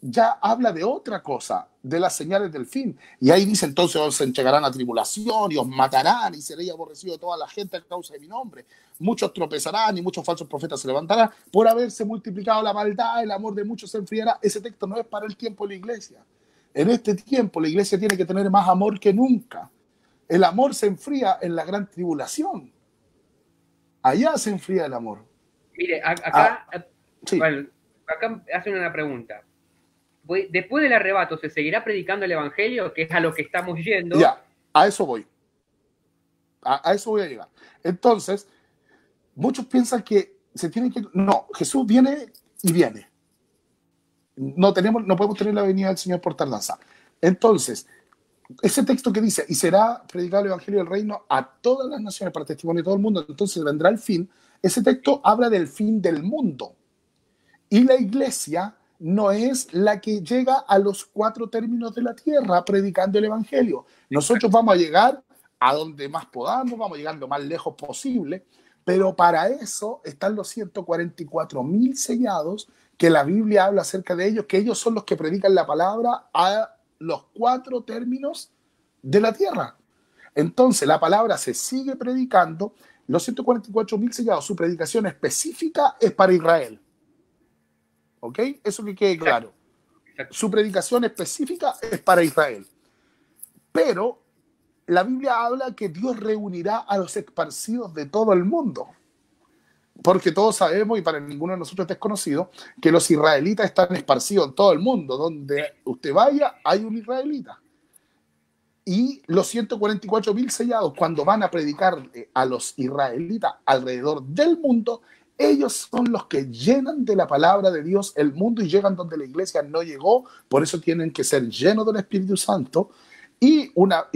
ya habla de otra cosa, de las señales del fin. Y ahí dice, entonces os entregarán a tribulación y os matarán y seréis aborrecidos de toda la gente a causa de mi nombre. Muchos tropezarán y muchos falsos profetas se levantarán. Por haberse multiplicado la maldad, el amor de muchos se enfriará. Ese texto no es para el tiempo de la iglesia. En este tiempo la iglesia tiene que tener más amor que nunca. El amor se enfría en la gran tribulación. Allá se enfría el amor. Mire, acá, sí. Bueno, acá hacen una pregunta. Después del arrebato, ¿se seguirá predicando el evangelio? Que es a lo que estamos yendo. Ya, a eso voy. A eso voy a llegar. Entonces, muchos piensan que se tiene que... No, Jesús viene y viene. No podemos tener la venida del Señor por tardanza. Entonces, ese texto que dice, y será predicado el evangelio del reino a todas las naciones para testimonio de todo el mundo, entonces vendrá el fin. Ese texto habla del fin del mundo. Y la iglesia no es la que llega a los 4 términos de la tierra predicando el evangelio. Nosotros vamos a llegar a donde más podamos, vamos a llegar lo más lejos posible, pero para eso están los 144.000 sellados que la Biblia habla acerca de ellos, que ellos son los que predican la palabra a los 4 términos de la tierra. Entonces la palabra se sigue predicando, los 144.000 sellados, su predicación específica es para Israel. ¿Ok? Eso que quede claro. Su predicación específica es para Israel. Pero la Biblia habla que Dios reunirá a los esparcidos de todo el mundo. Porque todos sabemos, y para ninguno de nosotros es desconocido, que los israelitas están esparcidos en todo el mundo. Donde usted vaya, hay un israelita. Y los 144.000 sellados, cuando van a predicar a los israelitas alrededor del mundo, ellos son los que llenan de la palabra de Dios el mundo y llegan donde la iglesia no llegó. Por eso tienen que ser llenos del Espíritu Santo. Y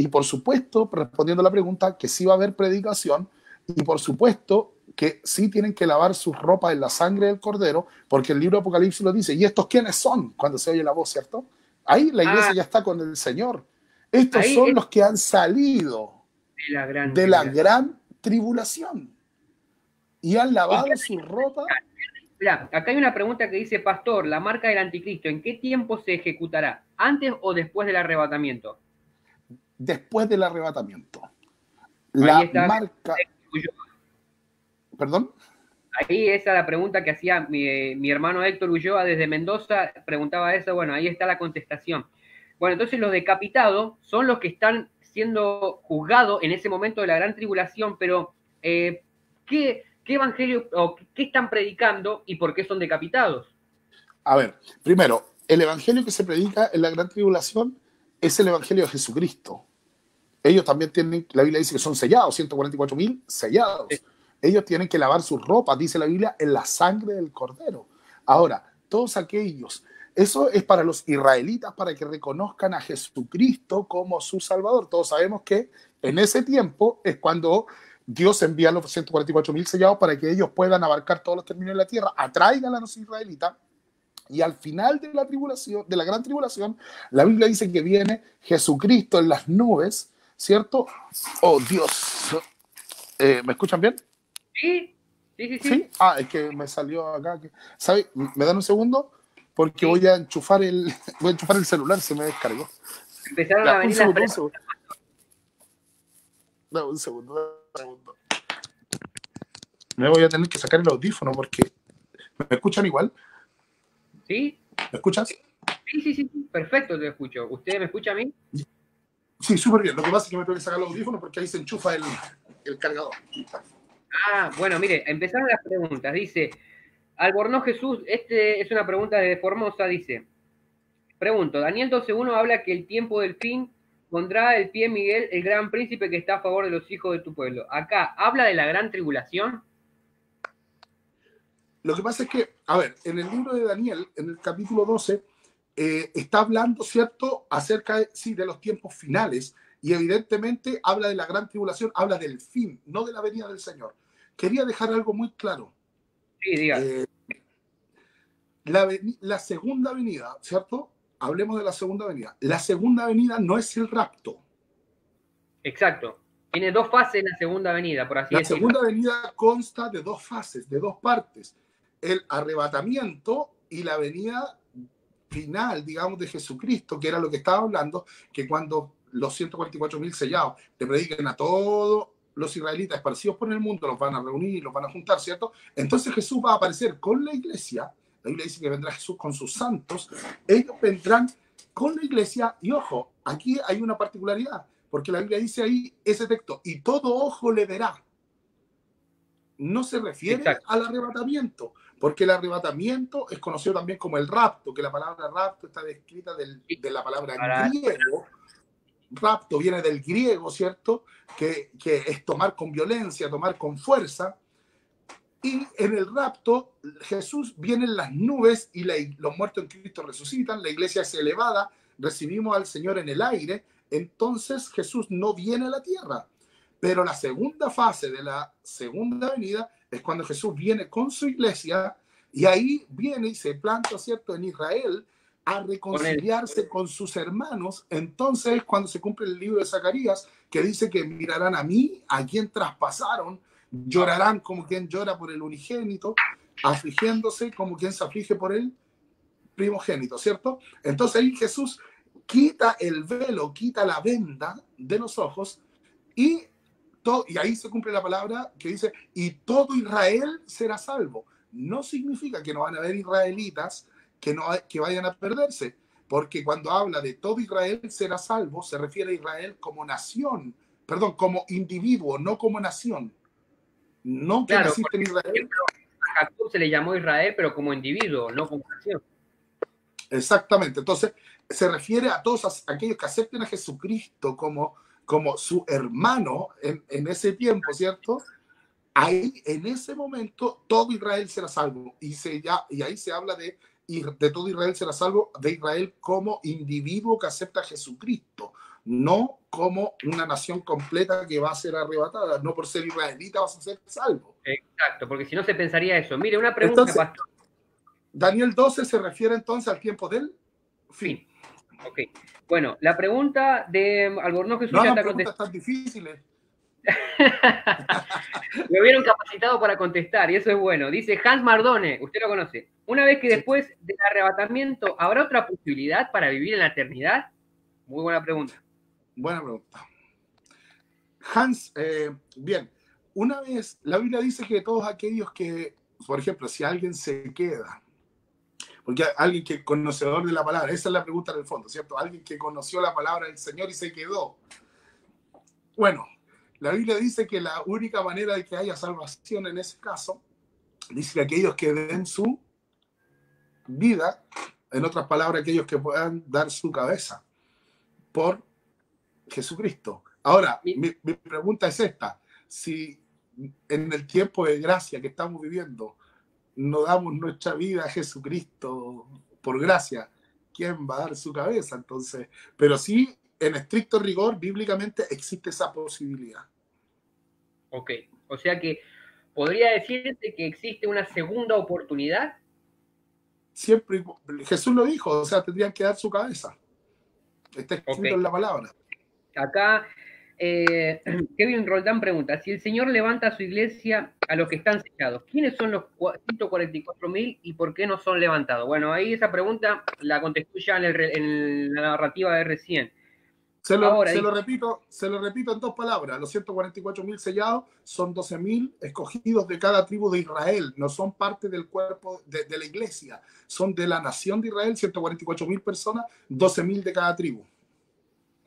por supuesto, respondiendo a la pregunta, que sí va a haber predicación. Y por supuesto que sí tienen que lavar sus ropas en la sangre del Cordero, porque el libro de Apocalipsis lo dice. ¿Y estos quiénes son? Cuando se oye la voz, ¿cierto? Ahí la iglesia ya está con el Señor. Estos son los que han salido de la gran tribulación. Y han lavado su ropa. Mirá, acá hay una pregunta que dice, pastor, la marca del anticristo, ¿en qué tiempo se ejecutará? ¿Antes o después del arrebatamiento? Después del arrebatamiento. La marca... ¿Perdón? Ahí esa es la pregunta que hacía mi hermano Héctor Ulloa desde Mendoza, preguntaba eso, bueno, ahí está la contestación. Bueno, entonces los decapitados son los que están siendo juzgados en ese momento de la gran tribulación, pero ¿qué evangelio o qué están predicando y por qué son decapitados? A ver, primero, el evangelio que se predica en la gran tribulación es el evangelio de Jesucristo. Ellos también tienen, la Biblia dice que son sellados, 144.000 sellados. Sí. Ellos tienen que lavar sus ropas, dice la Biblia, en la sangre del Cordero. Ahora, todos aquellos, eso es para los israelitas, para que reconozcan a Jesucristo como su Salvador. Todos sabemos que en ese tiempo es cuando Dios envía a los 144.000 sellados para que ellos puedan abarcar todos los términos de la tierra, atraigan a la nación israelita. Y al final de la tribulación, de la gran tribulación, la Biblia dice que viene Jesucristo en las nubes, ¿cierto? Oh, Dios. ¿Me escuchan bien? Sí, sí, sí, ¿Sí? sí. Es que me salió acá. ¿Sabe? ¿Me dan un segundo? Porque Sí. voy a enchufar el celular, se me descargó. Empezaron Ya, a venir las preguntas. Un segundo. Me voy a tener que sacar el audífono porque ¿me escuchan igual? ¿Sí? ¿Me escuchas? Sí, sí, sí, sí, perfecto, te escucho. ¿Usted me escucha a mí? Sí, súper bien. Lo que pasa es que me tengo que sacar el audífono porque ahí se enchufa el cargador. Bueno, mire, empezaron las preguntas. Dice, Albornoz Jesús, este es una pregunta de Formosa, dice, pregunto, Daniel 12:1 habla que el tiempo del fin pondrá el pie Miguel, el gran príncipe que está a favor de los hijos de tu pueblo. Acá, ¿habla de la gran tribulación? Lo que pasa es que, a ver, en el libro de Daniel, en el capítulo 12, está hablando, ¿cierto?, acerca de los tiempos finales, y evidentemente habla de la gran tribulación, habla del fin, no de la venida del Señor. Quería dejar algo muy claro. Sí, diga. La segunda venida, ¿cierto? Hablemos de la segunda venida. La segunda venida no es el rapto. Exacto. Tiene dos fases la segunda venida, por así La decirlo. segunda venida consta de dos fases, de dos partes. El arrebatamiento y la venida final, digamos, de Jesucristo, que era lo que estaba hablando, que cuando los 144.000 sellados le prediquen a todos los israelitas esparcidos por el mundo, los van a reunir, los van a juntar, ¿cierto? Entonces Jesús va a aparecer con la iglesia. La Biblia dice que vendrá Jesús con sus santos. Ellos vendrán con la iglesia. Y ojo, aquí hay una particularidad, porque la Biblia dice ahí ese texto, y todo ojo le verá. No se refiere Exacto. al arrebatamiento, porque el arrebatamiento es conocido también como el rapto, que la palabra rapto está descrita de la palabra griego. Rapto viene del griego, ¿cierto? Que es tomar con violencia, tomar con fuerza. Y en el rapto, Jesús viene en las nubes y los muertos en Cristo resucitan, la iglesia es elevada, recibimos al Señor en el aire, entonces Jesús no viene a la tierra. Pero la segunda fase de la segunda venida es cuando Jesús viene con su iglesia y ahí viene y se planta, ¿cierto?, en Israel a reconciliarse con sus hermanos. Entonces, cuando se cumple el libro de Zacarías, que dice que mirarán a mí, a quien traspasaron, llorarán como quien llora por el unigénito, afligiéndose como quien se aflige por el primogénito, ¿cierto? Entonces ahí Jesús quita el velo, quita la venda de los ojos y ahí se cumple la palabra que dice, y todo Israel será salvo. No significa que no van a haber israelitas que vayan a perderse, porque cuando habla de todo Israel será salvo, se refiere a Israel como nación, perdón, como individuo, no como nación. No que claro, naciste en Israel. A Jacob se le llamó Israel, pero como individuo, no como nación. Exactamente. Entonces, se refiere a todos aquellos que acepten a Jesucristo como su hermano en ese tiempo, ¿cierto? Ahí, en ese momento, todo Israel será salvo. Y ahí se habla de todo Israel será salvo, de Israel como individuo que acepta a Jesucristo, no como una nación completa que va a ser arrebatada. No por ser israelita vas a ser salvo. Exacto, porque si no se pensaría eso. Mire, una pregunta, Entonces, pastor. Daniel 12 se refiere entonces al tiempo del fin. Ok. Bueno, la pregunta de Albornoz Jesús No ya hagan está preguntas contestada. tan difíciles. Me hubieron capacitado para contestar y eso es bueno. Dice Hans Mardone, usted lo conoce. Una vez que después del arrebatamiento, ¿habrá otra posibilidad para vivir en la eternidad? Muy buena pregunta. Buena pregunta. Hans, bien, una vez la Biblia dice que todos aquellos que, por ejemplo, si alguien se queda, porque alguien que es conocedor de la palabra, esa es la pregunta en el fondo, ¿cierto? Alguien que conoció la palabra del Señor y se quedó. Bueno, la Biblia dice que la única manera de que haya salvación en ese caso, dice que aquellos que den su vida, en otras palabras, aquellos que puedan dar su cabeza por Jesucristo. Ahora, mi pregunta es esta: si en el tiempo de gracia que estamos viviendo no damos nuestra vida a Jesucristo por gracia, ¿quién va a dar su cabeza? Entonces, pero sí, en estricto rigor, bíblicamente existe esa posibilidad. Ok, o sea que podría decirte que existe una segunda oportunidad. Siempre, Jesús lo dijo, o sea, tendrían que dar su cabeza. Está Ok, escrito en la palabra. acá Kevin Roldán pregunta, si el Señor levanta a su iglesia a los que están sellados, ¿quiénes son los 144.000 y por qué no son levantados? Bueno, ahí esa pregunta la contestó ya en la narrativa de recién. Ahora, Se lo repito en dos palabras. Los 144.000 sellados son 12.000 escogidos de cada tribu de Israel. No son parte del cuerpo de la iglesia. Son de la nación de Israel, 144.000 personas, 12.000 de cada tribu.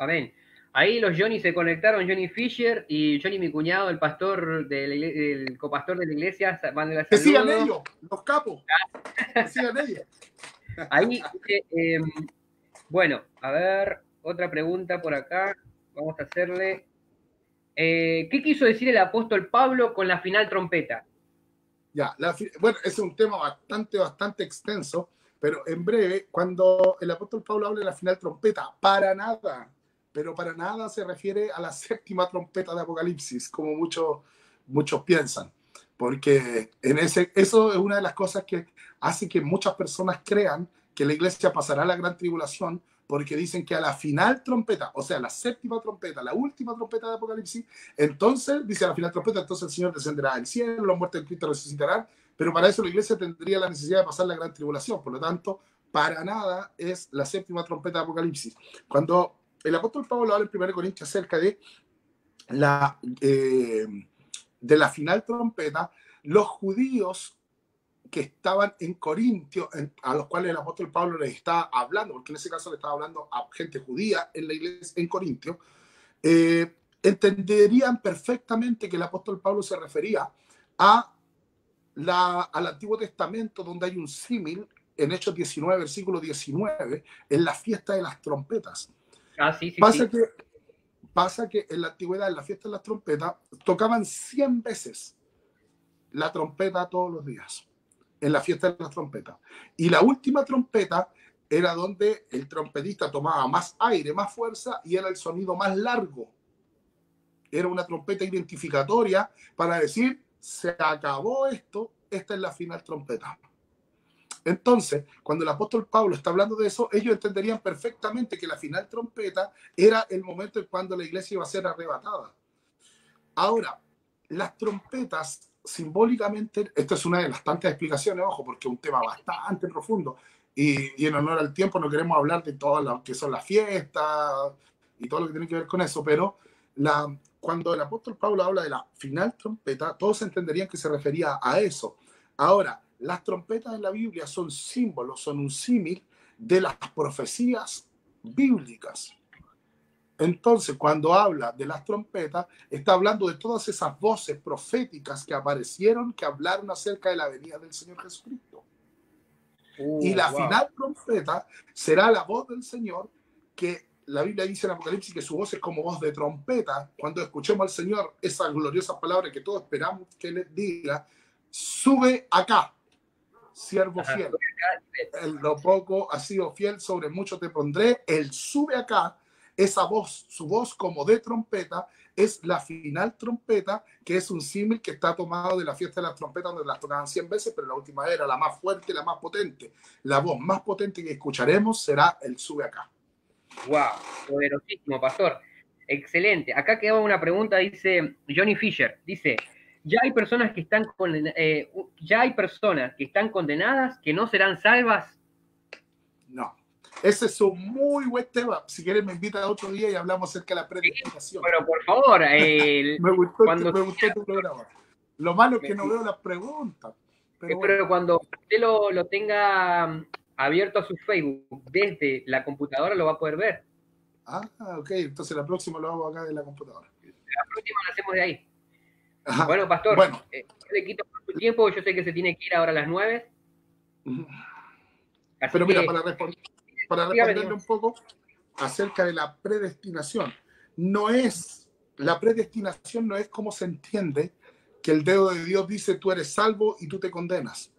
amén. Ahí los Johnny se conectaron, Johnny Fisher y Johnny, mi cuñado, el pastor, el copastor de la iglesia, van de la Que sigan saludo. ellos, los capos. Que sigan ellos. Ahí, bueno, a ver, otra pregunta por acá. Vamos a hacerle. ¿Qué quiso decir el apóstol Pablo con la final trompeta? Ya, bueno, ese es un tema bastante extenso, pero en breve, cuando el apóstol Pablo habla de la final trompeta, pero para nada se refiere a la séptima trompeta de Apocalipsis, como muchos piensan, porque eso es una de las cosas que hace que muchas personas crean que la iglesia pasará la gran tribulación, porque dicen que a la final trompeta, o sea, la séptima trompeta, la última trompeta de Apocalipsis, entonces, dice a la final trompeta, entonces el Señor descenderá del cielo, los muertos en Cristo resucitarán, pero para eso la iglesia tendría la necesidad de pasar la gran tribulación, por lo tanto, para nada es la séptima trompeta de Apocalipsis. Cuando el apóstol Pablo habla en 1 Corintios acerca de la final trompeta, los judíos que estaban en Corintio, a los cuales el apóstol Pablo les está hablando, porque en ese caso le estaba hablando a gente judía en la iglesia en Corintio, entenderían perfectamente que el apóstol Pablo se refería al Antiguo Testamento, donde hay un símil en Hechos 19, versículo 19, en la fiesta de las trompetas. Ah, sí, sí, Pasa sí. que en la antigüedad, en la fiesta de las trompetas, tocaban 100 veces la trompeta todos los días, en la fiesta de las trompetas. Y la última trompeta era donde el trompetista tomaba más aire, más fuerza, y era el sonido más largo. Era una trompeta identificatoria para decir, se acabó esto, esta es la final trompeta. Entonces, cuando el apóstol Pablo está hablando de eso, ellos entenderían perfectamente que la final trompeta era el momento en cuando la iglesia iba a ser arrebatada. Ahora, las trompetas simbólicamente, esto es una de las tantas explicaciones, ojo, porque es un tema bastante profundo, y en honor al tiempo no queremos hablar de todas las que son las fiestas y todo lo que tiene que ver con eso, pero cuando el apóstol Pablo habla de la final trompeta, todos entenderían que se refería a eso. Ahora, las trompetas en la Biblia son símbolos, son un símil de las profecías bíblicas. Entonces, cuando habla de las trompetas, está hablando de todas esas voces proféticas que aparecieron, que hablaron acerca de la venida del Señor Jesucristo. Y la final trompeta será la voz del Señor, que la Biblia dice en Apocalipsis que su voz es como voz de trompeta. Cuando escuchemos al Señor esas gloriosas palabras que todos esperamos que les diga, sube acá, siervo fiel. En lo poco has sido fiel, sobre mucho te pondré. Él sube acá. Esa voz, su voz como de trompeta, es la final trompeta, que es un símil que está tomado de la fiesta de las trompetas, donde las tocaban 100 veces, pero la última era la más fuerte, la más potente. La voz más potente que escucharemos será el sube acá. Wow, poderosísimo, pastor. Excelente. Acá queda una pregunta, dice Johnny Fisher. Dice, ya hay personas que están condenadas que no serán salvas. No. Ese es un muy buen tema. Si quieres me invitas otro día y hablamos acerca de la predestinación. Pero por favor, me gustó tu programa. Lo malo es que no veo las preguntas. Pero bueno. Cuando usted lo tenga abierto a su Facebook desde la computadora, lo va a poder ver. Ah, ok. Entonces la próxima lo hago acá de la computadora. La próxima la hacemos de ahí. Ajá. Bueno, pastor, yo le quito su tiempo. Yo sé que se tiene que ir ahora a las 9. Pero mira, para responderle un poco acerca de la predestinación. La predestinación no es como se entiende que el dedo de Dios dice tú eres salvo y tú te condenas.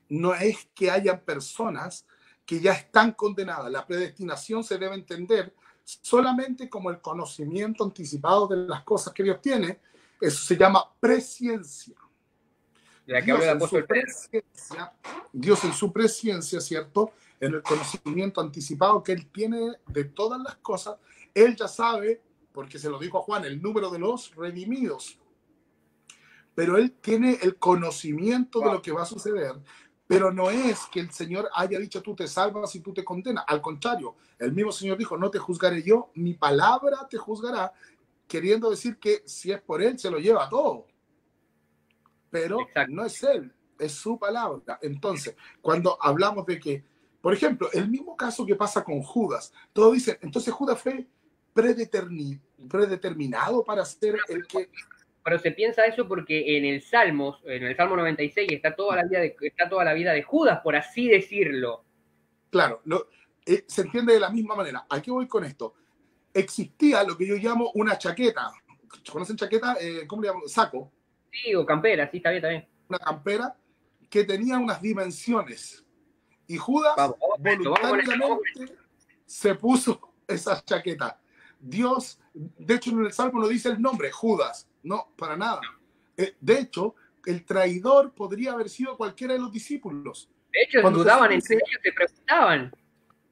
No es que hayan personas que ya están condenadas. La predestinación se debe entender solamente como el conocimiento anticipado de las cosas que Dios tiene, Eso se llama presciencia. De la que habla el apóstol Pedro. Dios en su presciencia, ¿cierto? En el conocimiento anticipado que Él tiene de todas las cosas, Él ya sabe, porque se lo dijo a Juan, el número de los redimidos. Pero Él tiene el conocimiento de lo que va a suceder. Pero no es que el Señor haya dicho tú te salvas y tú te condenas. Al contrario, el mismo Señor dijo, no te juzgaré yo, mi palabra te juzgará, queriendo decir que si es por Él, se lo lleva todo. Pero exacto, no es Él, es su palabra. Entonces, cuando hablamos de que, por ejemplo, el mismo caso que pasa con Judas, todos dicen, entonces Judas fue predeterminado para ser el que... Pero se piensa eso porque en el Salmo 96 está toda la vida de Judas, por así decirlo. Claro, se entiende de la misma manera. ¿A qué voy con esto? Existía lo que yo llamo una chaqueta. ¿Conocen chaqueta? ¿Cómo le llaman? Saco. Sí, o campera, sí, está bien. Una campera que tenía unas dimensiones. Y Judas voluntariamente se puso esa chaqueta. Dios, de hecho en el Salmo no dice el nombre, Judas. No, para nada. De hecho, el traidor podría haber sido cualquiera de los discípulos. De hecho, cuando dudaban entre ellos, se preguntaban.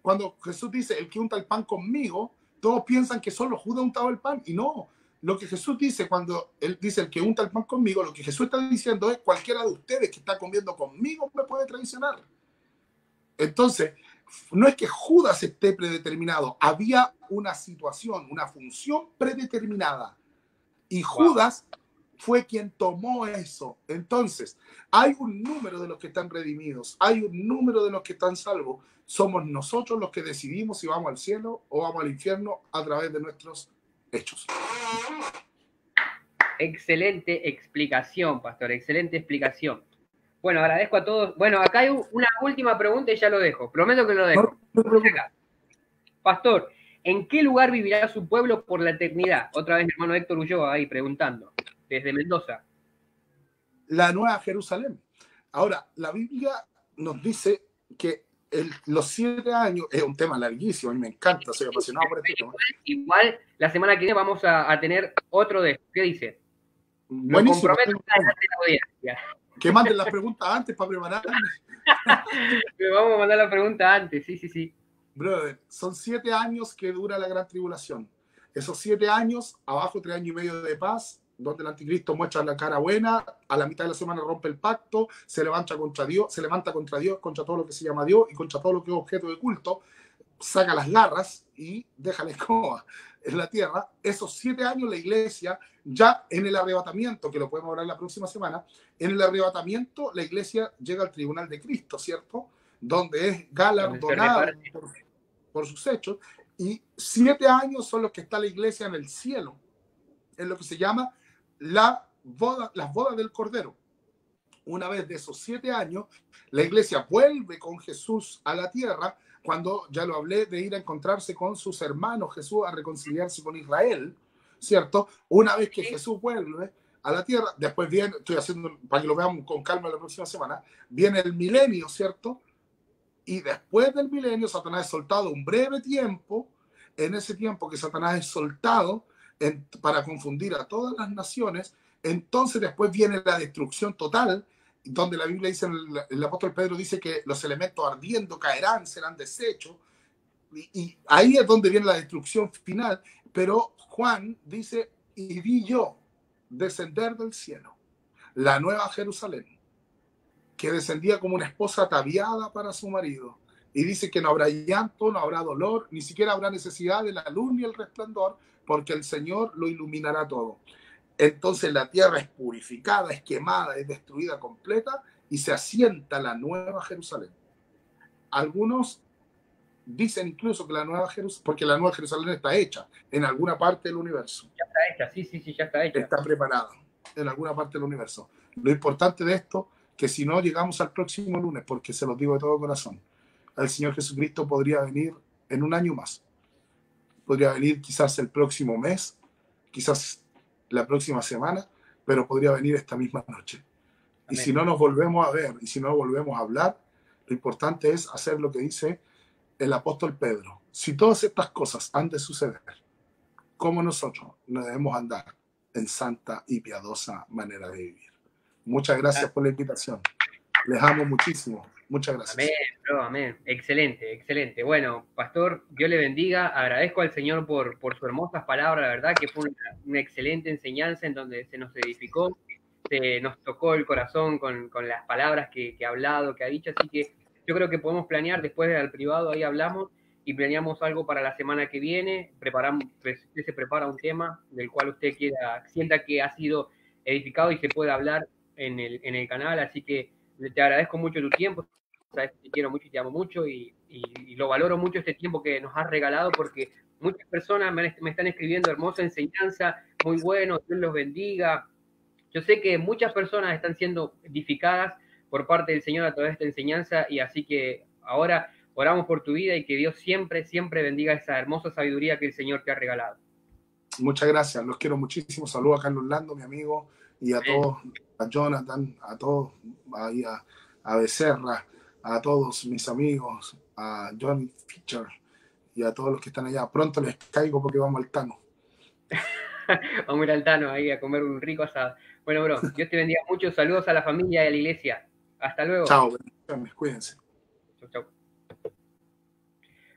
Cuando Jesús dice, el que unta el pan conmigo, todos piensan que solo Judas untaba el pan. Y no, lo que Jesús dice cuando Él dice, el que unta el pan conmigo, lo que Jesús está diciendo es, cualquiera de ustedes que está comiendo conmigo me puede traicionar. Entonces, no es que Judas esté predeterminado, había una situación, una función predeterminada. Y Judas fue quien tomó eso. Entonces, hay un número de los que están redimidos, hay un número de los que están salvos. Somos nosotros los que decidimos si vamos al cielo o vamos al infierno a través de nuestros hechos. Excelente explicación, pastor, excelente explicación. Bueno, agradezco a todos. Bueno, acá hay una última pregunta y ya lo dejo. Prometo que lo dejo. No. Pastor, ¿en qué lugar vivirá su pueblo por la eternidad? Otra vez mi hermano Héctor Ulloa ahí preguntando, desde Mendoza. La Nueva Jerusalén. Ahora, la Biblia nos dice que los 7 años, es un tema larguísimo, a mí me encanta, soy apasionado por este tema. Igual, la semana que viene vamos a tener otro de esto. ¿Qué dice? Buenísimo. Lo comprometo a la audiencia. Que manden las preguntas antes para prepararme. Me vamos a mandar la pregunta antes, sí. Brother, son 7 años que dura la gran tribulación. Esos 7 años, abajo 3 años y medio de paz, donde el anticristo muestra la cara buena, a la mitad de la semana rompe el pacto, se levanta contra Dios, contra todo lo que se llama Dios y contra todo lo que es objeto de culto, saca las garras y deja la escoba en la tierra. Esos 7 años la iglesia, ya en el arrebatamiento, que lo podemos hablar la próxima semana, en el arrebatamiento la iglesia llega al tribunal de Cristo, ¿cierto? Donde es galardonada por sus hechos, y 7 años son los que está la iglesia en el cielo, en lo que se llama las bodas del Cordero. Una vez de esos 7 años, la iglesia vuelve con Jesús a la tierra, cuando ya lo hablé de ir a encontrarse con sus hermanos, Jesús a reconciliarse con Israel, ¿cierto? Una vez que Jesús vuelve a la tierra, después viene, estoy haciendo, para que lo veamos con calma la próxima semana, viene el milenio, ¿cierto? Y después del milenio, Satanás es soltado un breve tiempo. En ese tiempo que Satanás es soltado para confundir a todas las naciones, entonces después viene la destrucción total, donde la Biblia dice, el apóstol Pedro dice que los elementos ardiendo caerán, serán deshechos, y ahí es donde viene la destrucción final. Pero Juan dice, y vi yo descender del cielo la nueva Jerusalén, que descendía como una esposa ataviada para su marido. Y dice que no habrá llanto, no habrá dolor, ni siquiera habrá necesidad de la luz ni el resplandor, porque el Señor lo iluminará todo. Entonces la tierra es purificada, es quemada, es destruida completa, y se asienta la nueva Jerusalén. Algunos dicen incluso que la nueva Jerusalén, porque la nueva Jerusalén está hecha en alguna parte del universo. Ya está hecha, sí, ya está hecha. Está preparada en alguna parte del universo. Lo importante de esto, que si no llegamos al próximo lunes, porque se los digo de todo corazón, el Señor Jesucristo podría venir en un año más. Podría venir quizás el próximo mes, quizás la próxima semana, pero podría venir esta misma noche. Amén. Y si no nos volvemos a ver, y si no volvemos a hablar, lo importante es hacer lo que dice el apóstol Pedro. Si todas estas cosas han de suceder, ¿cómo nosotros no debemos andar? en santa y piadosa manera de vivir. Muchas gracias por la invitación. Les amo muchísimo. Muchas Amén, gracias. bro, amén. Excelente, excelente. Bueno, pastor, Dios le bendiga. Agradezco al Señor por sus hermosas palabras. La verdad que fue una excelente enseñanza en donde se nos edificó, se nos tocó el corazón con las palabras que ha hablado, que ha dicho. Así que yo creo que podemos planear después al privado, ahí hablamos y planeamos algo para la semana que viene. Preparamos, pues, usted se prepara un tema del cual usted quiera, sienta que ha sido edificado y se puede hablar en el canal. Así que te agradezco mucho tu tiempo. Sabes que te quiero mucho y te amo mucho y lo valoro mucho este tiempo que nos has regalado porque muchas personas me están escribiendo hermosa enseñanza, muy bueno, Dios los bendiga. Yo sé que muchas personas están siendo edificadas por parte del Señor a través de esta enseñanza y así que ahora oramos por tu vida y que Dios siempre, siempre bendiga esa hermosa sabiduría que el Señor te ha regalado. Muchas gracias. Los quiero muchísimo. Saludos a Carlos Lando, mi amigo, y a Amén. todos, a Jonathan, a todos, ahí a Becerra, a todos mis amigos, a Johnny Fischer y a todos los que están allá. Pronto les caigo porque vamos al Tano. Vamos a ir al Tano ahí a comer un rico asado. Bueno, bro, Dios te bendiga mucho. Saludos a la familia y a la iglesia. Hasta luego. Chao, cuídense. Chau, chau.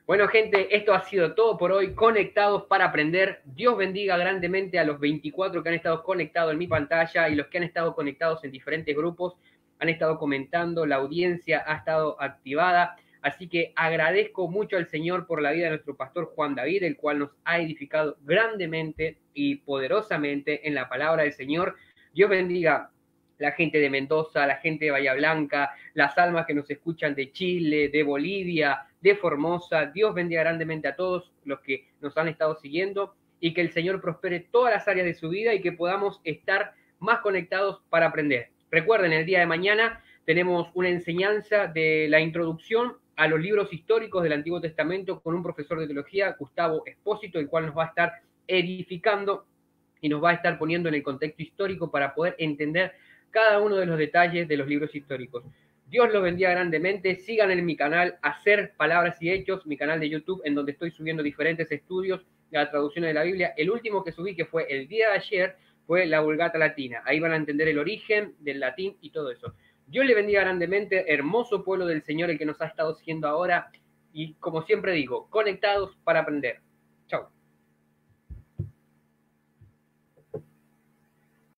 Bueno, gente, esto ha sido todo por hoy. Conectados para aprender. Dios bendiga grandemente a los 24 que han estado conectados en mi pantalla y los que han estado conectados en diferentes grupos. Han estado comentando, la audiencia ha estado activada. Así que agradezco mucho al Señor por la vida de nuestro pastor Juan David, el cual nos ha edificado grandemente y poderosamente en la palabra del Señor. Dios bendiga la gente de Mendoza, la gente de Bahía Blanca, las almas que nos escuchan de Chile, de Bolivia, de Formosa. Dios bendiga grandemente a todos los que nos han estado siguiendo y que el Señor prospere todas las áreas de su vida y que podamos estar más conectados para aprender. Recuerden, el día de mañana tenemos una enseñanza de la introducción a los libros históricos del Antiguo Testamento con un profesor de teología, Gustavo Espósito, el cual nos va a estar edificando y nos va a estar poniendo en el contexto histórico para poder entender cada uno de los detalles de los libros históricos. Dios los bendiga grandemente. Sigan en mi canal Hacer Palabras y Hechos, mi canal de YouTube, en donde estoy subiendo diferentes estudios de la traducción de la Biblia. El último que subí, que fue el día de ayer, fue la Vulgata Latina. Ahí van a entender el origen del latín y todo eso. Dios le bendiga grandemente, hermoso pueblo del Señor, el que nos ha estado siguiendo ahora. Y como siempre digo, conectados para aprender. Chao.